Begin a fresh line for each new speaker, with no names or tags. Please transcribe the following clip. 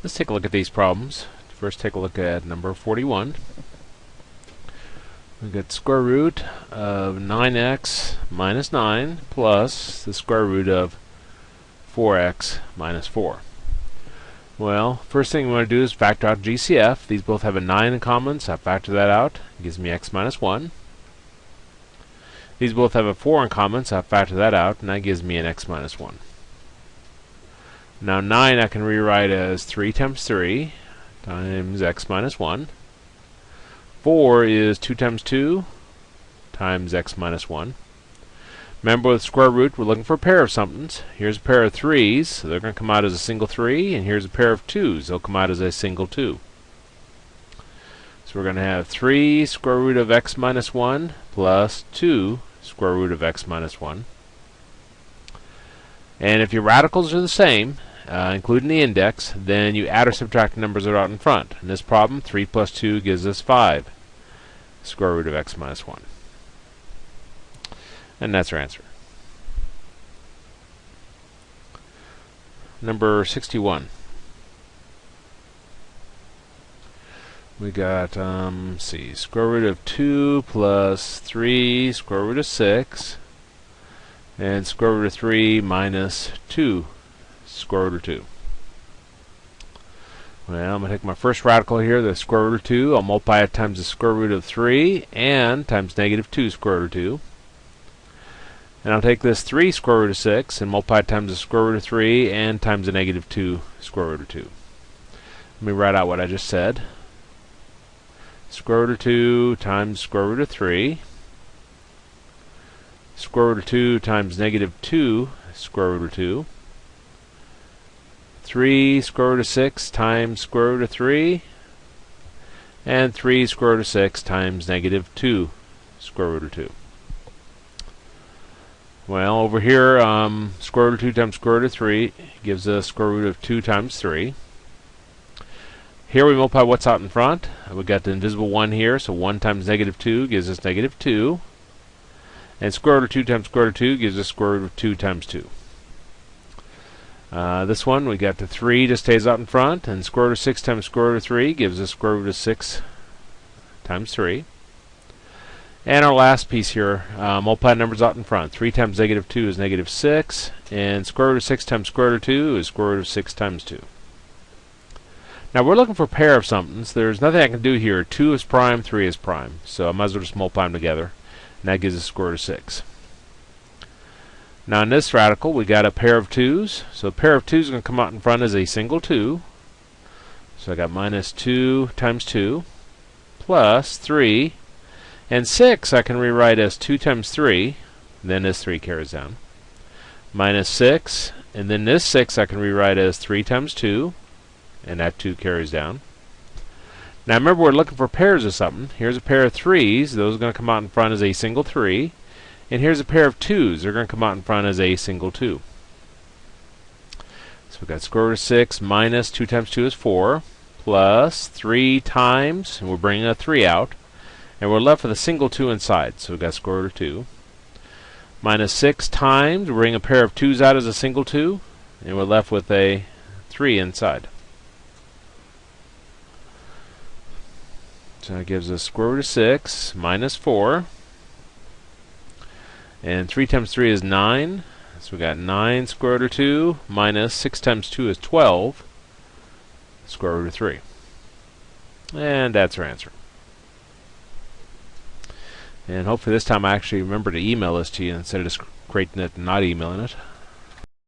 Let's take a look at these problems. First, take a look at number 41. We've got square root of 9x minus 9 plus the square root of 4x minus 4. Well, first thing we want to do is factor out GCF. These both have a 9 in common, so I factor that out. It gives me x minus 1. These both have a 4 in common, so I factor that out, and that gives me an x minus 1. Now 9 I can rewrite as 3 times 3 times x minus 1. 4 is 2 times 2 times x minus 1. Remember, with square root, we're looking for a pair of somethings. Here's a pair of 3's, so they're going to come out as a single 3, and here's a pair of 2's. They'll come out as a single 2. So we're going to have 3 square root of x minus 1 plus 2 square root of x minus 1. And if your radicals are the same, including the index, then you add or subtract the numbers that are out in front. In this problem, 3 plus 2 gives us 5 square root of x minus 1. And that's our answer. Number 61. We got, square root of 2 plus 3 square root of 6, and square root of 3 minus 2 square root of 2. Well, I'm going to take my first radical here, the square root of 2. I'll multiply it times the square root of 3 and times negative 2 square root of 2. And I'll take this 3 square root of 6 and multiply it times the square root of 3 and times the negative 2 square root of 2. Let me write out what I just said. Square root of 2 times square root of 3. Square root of 2 times negative 2 square root of 2. 3 square root of 6 times square root of 3. And 3 square root of 6 times negative 2 square root of 2. Well, over here, square root of 2 times square root of 3 gives us square root of 2 times 3. Here we multiply what's out in front. We've got the invisible 1 here, so 1 times negative 2 gives us negative 2. And square root of 2 times square root of 2 gives us square root of 2 times 2. This one, we got the 3 just stays out in front, and square root of 6 times square root of 3 gives us square root of 6 times 3. And our last piece here, multiply numbers out in front. 3 times negative 2 is negative 6, and square root of 6 times square root of 2 is square root of 6 times 2. Now we're looking for a pair of somethings. There's nothing I can do here. 2 is prime, 3 is prime. So I might as well just multiply them together, and that gives us square root of 6. Now in this radical, we got a pair of 2's. So a pair of 2's is going to come out in front as a single 2. So I got minus 2 times 2 plus 3. And 6 I can rewrite as 2 times 3, then this 3 carries down. Minus 6, and then this 6 I can rewrite as 3 times 2, and that 2 carries down. Now remember, we're looking for pairs of something. Here's a pair of 3's. Those are going to come out in front as a single 3. And here's a pair of 2's. They're going to come out in front as a single 2. So we've got square root of 6 minus 2 times 2 is 4, plus 3 times, and we're bringing a 3 out. And we're left with a single 2 inside, so we've got square root of 2. Minus 6 times, we bring a pair of 2's out as a single 2, and we're left with a 3 inside. So that gives us square root of 6 minus 4. And 3 times 3 is 9, so we got 9 square root of 2 minus 6 times 2 is 12, square root of 3. And that's our answer. And hopefully this time I actually remember to email this to you instead of just creating it and not emailing it.